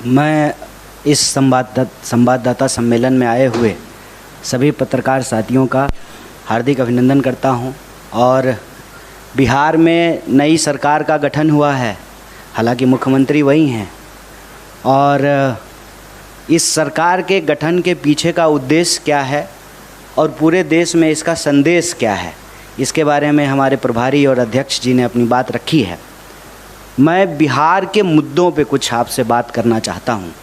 मैं इस संवाददाता सम्मेलन में आए हुए सभी पत्रकार साथियों का हार्दिक अभिनंदन करता हूं। और बिहार में नई सरकार का गठन हुआ है, हालांकि मुख्यमंत्री वही हैं, और इस सरकार के गठन के पीछे का उद्देश्य क्या है और पूरे देश में इसका संदेश क्या है, इसके बारे में हमारे प्रभारी और अध्यक्ष जी ने अपनी बात रखी है। मैं बिहार के मुद्दों पे कुछ आपसे बात करना चाहता हूँ।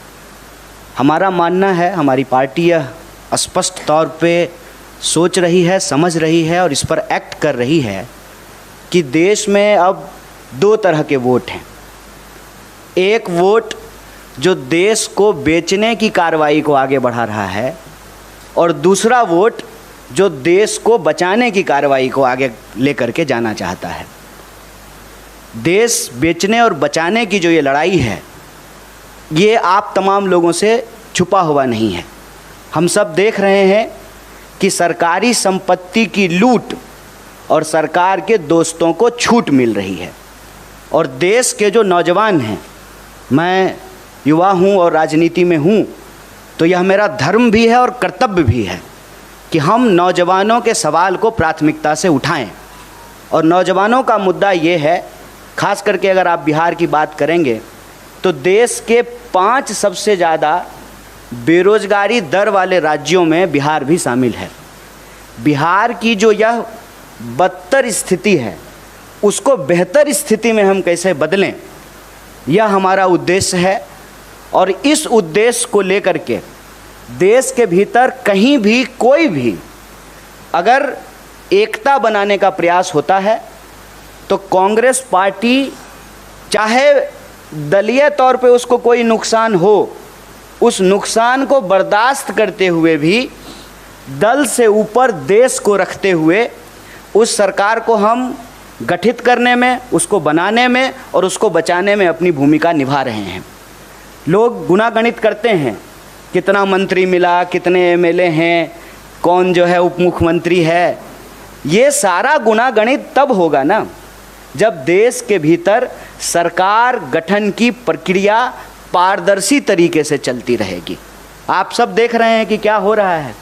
हमारा मानना है, हमारी पार्टी यह स्पष्ट तौर पे सोच रही है, समझ रही है और इस पर एक्ट कर रही है कि देश में अब दो तरह के वोट हैं। एक वोट जो देश को बेचने की कार्रवाई को आगे बढ़ा रहा है और दूसरा वोट जो देश को बचाने की कार्रवाई को आगे लेकर के जाना चाहता है। देश बेचने और बचाने की जो ये लड़ाई है, ये आप तमाम लोगों से छुपा हुआ नहीं है। हम सब देख रहे हैं कि सरकारी संपत्ति की लूट और सरकार के दोस्तों को छूट मिल रही है। और देश के जो नौजवान हैं, मैं युवा हूँ और राजनीति में हूँ, तो यह मेरा धर्म भी है और कर्तव्य भी है कि हम नौजवानों के सवाल को प्राथमिकता से उठाएं। और नौजवानों का मुद्दा ये है, खास करके अगर आप बिहार की बात करेंगे तो देश के 5 सबसे ज़्यादा बेरोजगारी दर वाले राज्यों में बिहार भी शामिल है। बिहार की जो यह बदतर स्थिति है, उसको बेहतर स्थिति में हम कैसे बदलें, यह हमारा उद्देश्य है। और इस उद्देश्य को लेकर के देश के भीतर कहीं भी कोई भी अगर एकता बनाने का प्रयास होता है तो कांग्रेस पार्टी, चाहे दलीय तौर पे उसको कोई नुकसान हो, उस नुकसान को बर्दाश्त करते हुए भी दल से ऊपर देश को रखते हुए उस सरकार को हम गठित करने में, उसको बनाने में और उसको बचाने में अपनी भूमिका निभा रहे हैं। लोग गुणागणित करते हैं, कितना मंत्री मिला, कितने एमएलए हैं, कौन जो है उप मुख्यमंत्री है। ये सारा गुणागणित तब होगा ना जब देश के भीतर सरकार गठन की प्रक्रिया पारदर्शी तरीके से चलती रहेगी। आप सब देख रहे हैं कि क्या हो रहा है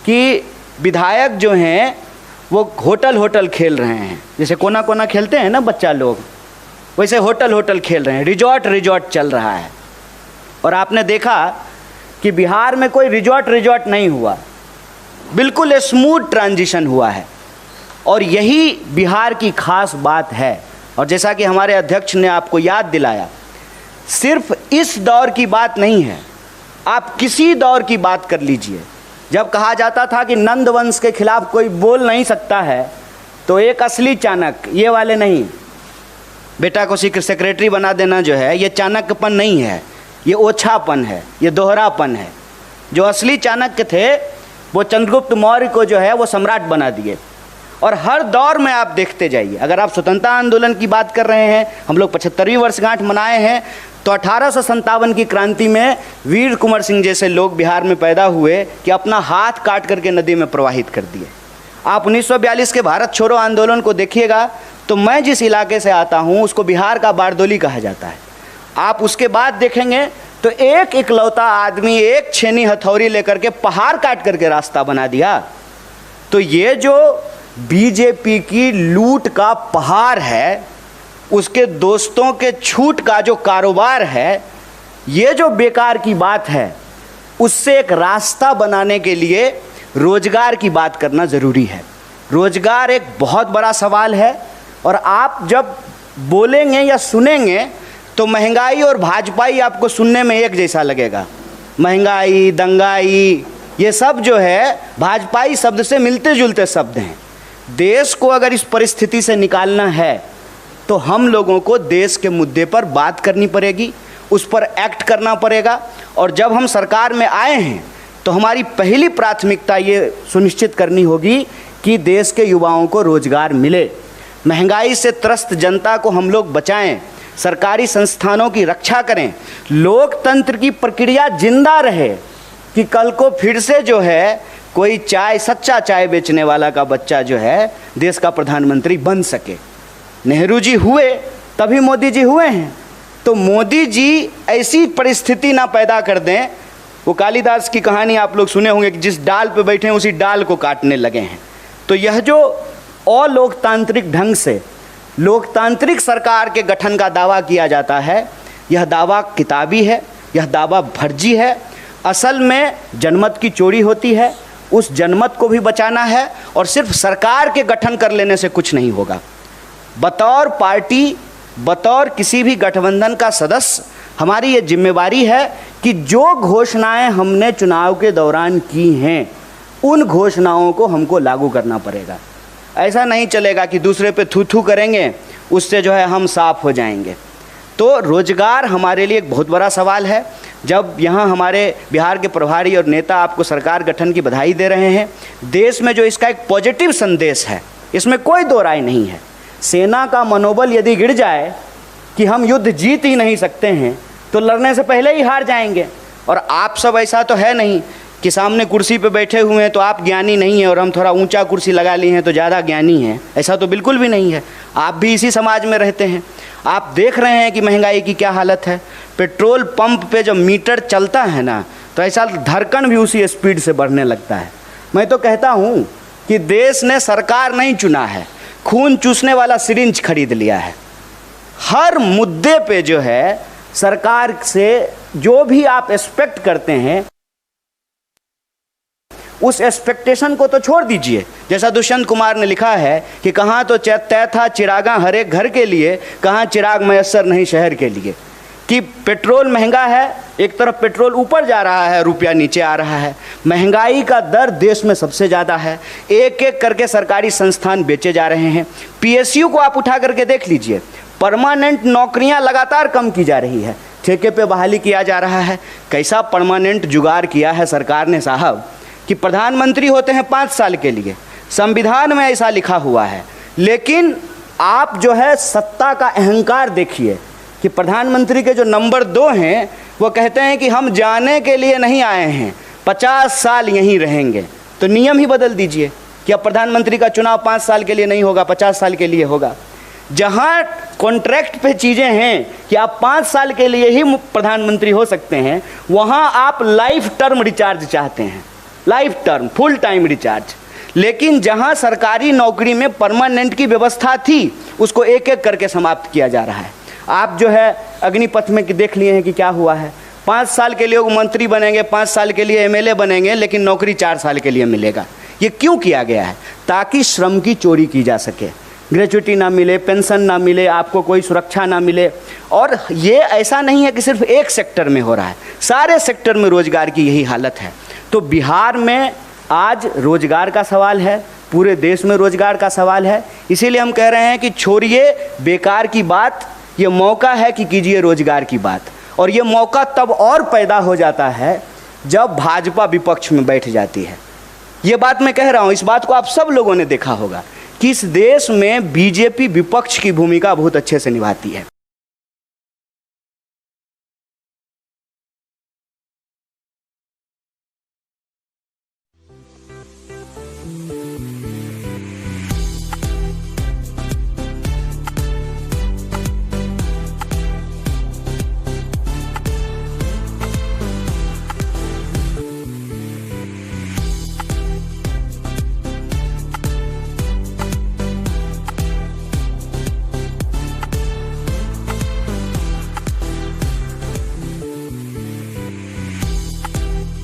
कि विधायक जो हैं वो होटल खेल रहे हैं। जैसे कोना कोना खेलते हैं ना बच्चा लोग, वैसे होटल खेल रहे हैं। रिजॉर्ट चल रहा है। और आपने देखा कि बिहार में कोई रिजॉर्ट नहीं हुआ, बिल्कुल स्मूथ ट्रांजिशन हुआ है। और यही बिहार की खास बात है। और जैसा कि हमारे अध्यक्ष ने आपको याद दिलाया, सिर्फ इस दौर की बात नहीं है, आप किसी दौर की बात कर लीजिए। जब कहा जाता था कि नंद वंश के खिलाफ कोई बोल नहीं सकता है, तो एक असली चाणक्य, ये वाले नहीं, बेटा को सेक्रेटरी बना देना जो है, ये चाणक्यपन नहीं है, ये ओछापन है, ये दोहरापन है। जो असली चाणक्य थे वो चंद्रगुप्त मौर्य को जो है वो सम्राट बना दिए। और हर दौर में आप देखते जाइए, अगर आप स्वतंत्रता आंदोलन की बात कर रहे हैं, हम लोग 75वीं वर्षगांठ मनाए हैं, तो 1857 की क्रांति में वीर कुंवर सिंह जैसे लोग बिहार में पैदा हुए कि अपना हाथ काट करके नदी में प्रवाहित कर दिए। आप 1942 के भारत छोड़ो आंदोलन को देखिएगा, तो मैं जिस इलाके से आता हूँ उसको बिहार का बारदोली कहा जाता है। आप उसके बाद देखेंगे तो एक इकलौता आदमी एक छेनी हथौड़ी लेकर के पहाड़ काट करके रास्ता बना दिया। तो ये जो बीजेपी की लूट का पहाड़ है, उसके दोस्तों के छूट का जो कारोबार है, ये जो बेकार की बात है, उससे एक रास्ता बनाने के लिए रोजगार की बात करना ज़रूरी है। रोजगार एक बहुत बड़ा सवाल है। और आप जब बोलेंगे या सुनेंगे तो महंगाई और भाजपाई आपको सुनने में एक जैसा लगेगा। महंगाई, दंगाई, ये सब जो है भाजपाई शब्द से मिलते जुलते शब्द हैं। देश को अगर इस परिस्थिति से निकालना है तो हम लोगों को देश के मुद्दे पर बात करनी पड़ेगी, उस पर एक्ट करना पड़ेगा। और जब हम सरकार में आए हैं तो हमारी पहली प्राथमिकता ये सुनिश्चित करनी होगी कि देश के युवाओं को रोजगार मिले, महंगाई से त्रस्त जनता को हम लोग बचाएं, सरकारी संस्थानों की रक्षा करें, लोकतंत्र की प्रक्रिया जिंदा रहे कि कल को फिर से जो है कोई सच्चा चाय बेचने वाला का बच्चा जो है देश का प्रधानमंत्री बन सके। नेहरू जी हुए तभी मोदी जी हुए हैं। तो मोदी जी ऐसी परिस्थिति ना पैदा कर दें। वो कालिदास की कहानी आप लोग सुने होंगे कि जिस डाल पे बैठे हैं उसी डाल को काटने लगे हैं। तो यह जो अलोकतांत्रिक ढंग से लोकतांत्रिक सरकार के गठन का दावा किया जाता है, यह दावा किताबी है, यह दावा फर्जी है। असल में जनमत की चोरी होती है, उस जनमत को भी बचाना है और सिर्फ सरकार के गठन कर लेने से कुछ नहीं होगा। बतौर पार्टी, बतौर किसी भी गठबंधन का सदस्य हमारी ये जिम्मेवारी है कि जो घोषणाएं हमने चुनाव के दौरान की हैं उन घोषणाओं को हमको लागू करना पड़ेगा। ऐसा नहीं चलेगा कि दूसरे पे थू थू करेंगे, उससे जो है हम साफ हो जाएंगे। तो रोजगार हमारे लिए एक बहुत बड़ा सवाल है। जब यहाँ हमारे बिहार के प्रभारी और नेता आपको सरकार गठन की बधाई दे रहे हैं, देश में जो इसका एक पॉजिटिव संदेश है, इसमें कोई दो राय नहीं है। सेना का मनोबल यदि गिर जाए कि हम युद्ध जीत ही नहीं सकते हैं तो लड़ने से पहले ही हार जाएंगे। और आप सब ऐसा तो है नहीं कि सामने कुर्सी पे बैठे हुए हैं तो आप ज्ञानी नहीं हैं और हम थोड़ा ऊंचा कुर्सी लगा लिए हैं तो ज़्यादा ज्ञानी हैं, ऐसा तो बिल्कुल भी नहीं है। आप भी इसी समाज में रहते हैं। आप देख रहे हैं कि महंगाई की क्या हालत है। पेट्रोल पंप पे जब मीटर चलता है ना तो ऐसा धड़कन भी उसी स्पीड से बढ़ने लगता है। मैं तो कहता हूँ कि देश ने सरकार नहीं चुना है, खून चूसने वाला सिरिंज खरीद लिया है। हर मुद्दे पे जो है सरकार से जो भी आप एक्सपेक्ट करते हैं उस एक्सपेक्टेशन को तो छोड़ दीजिए। जैसा दुष्यंत कुमार ने लिखा है कि कहाँ तो तय था चिरागा हर एक घर के लिए, कहाँ चिराग मयस्सर नहीं शहर के लिए। कि पेट्रोल महंगा है, एक तरफ पेट्रोल ऊपर जा रहा है, रुपया नीचे आ रहा है। महंगाई का दर देश में सबसे ज़्यादा है। एक एक करके सरकारी संस्थान बेचे जा रहे हैं। पीएसयू को आप उठा करके देख लीजिए, परमानेंट नौकरियां लगातार कम की जा रही है, ठेके पे बहाली किया जा रहा है। कैसा परमानेंट जुगाड़ किया है सरकार ने साहब कि प्रधानमंत्री होते हैं 5 साल के लिए, संविधान में ऐसा लिखा हुआ है। लेकिन आप जो है सत्ता का अहंकार देखिए कि प्रधानमंत्री के जो नंबर 2 हैं वो कहते हैं कि हम जाने के लिए नहीं आए हैं, 50 साल यहीं रहेंगे। तो नियम ही बदल दीजिए कि अब प्रधानमंत्री का चुनाव 5 साल के लिए नहीं होगा, 50 साल के लिए होगा। जहाँ कॉन्ट्रैक्ट पे चीज़ें हैं कि आप 5 साल के लिए ही प्रधानमंत्री हो सकते हैं, वहाँ आप लाइफ टर्म रिचार्ज चाहते हैं, life term full time recharge. लेकिन जहाँ सरकारी नौकरी में परमानेंट की व्यवस्था थी उसको एक एक करके समाप्त किया जा रहा है। आप जो है अग्निपथ में देख लिए हैं कि क्या हुआ है। 5 साल के लिए वो मंत्री बनेंगे, 5 साल के लिए एमएलए बनेंगे, लेकिन नौकरी 4 साल के लिए मिलेगा। ये क्यों किया गया है? ताकि श्रम की चोरी की जा सके, ग्रेच्युटी ना मिले, पेंशन ना मिले, आपको कोई सुरक्षा ना मिले। और ये ऐसा नहीं है कि सिर्फ एक सेक्टर में हो रहा है, सारे सेक्टर में रोजगार की यही हालत है। तो बिहार में आज रोजगार का सवाल है, पूरे देश में रोजगार का सवाल है। इसीलिए हम कह रहे हैं कि छोड़िए बेकार की बात, ये मौका है कि कीजिए रोजगार की बात। और ये मौका तब और पैदा हो जाता है जब भाजपा विपक्ष में बैठ जाती है। ये बात मैं कह रहा हूँ, इस बात को आप सब लोगों ने देखा होगा कि इस देश में बीजेपी विपक्ष की भूमिका बहुत अच्छे से निभाती है।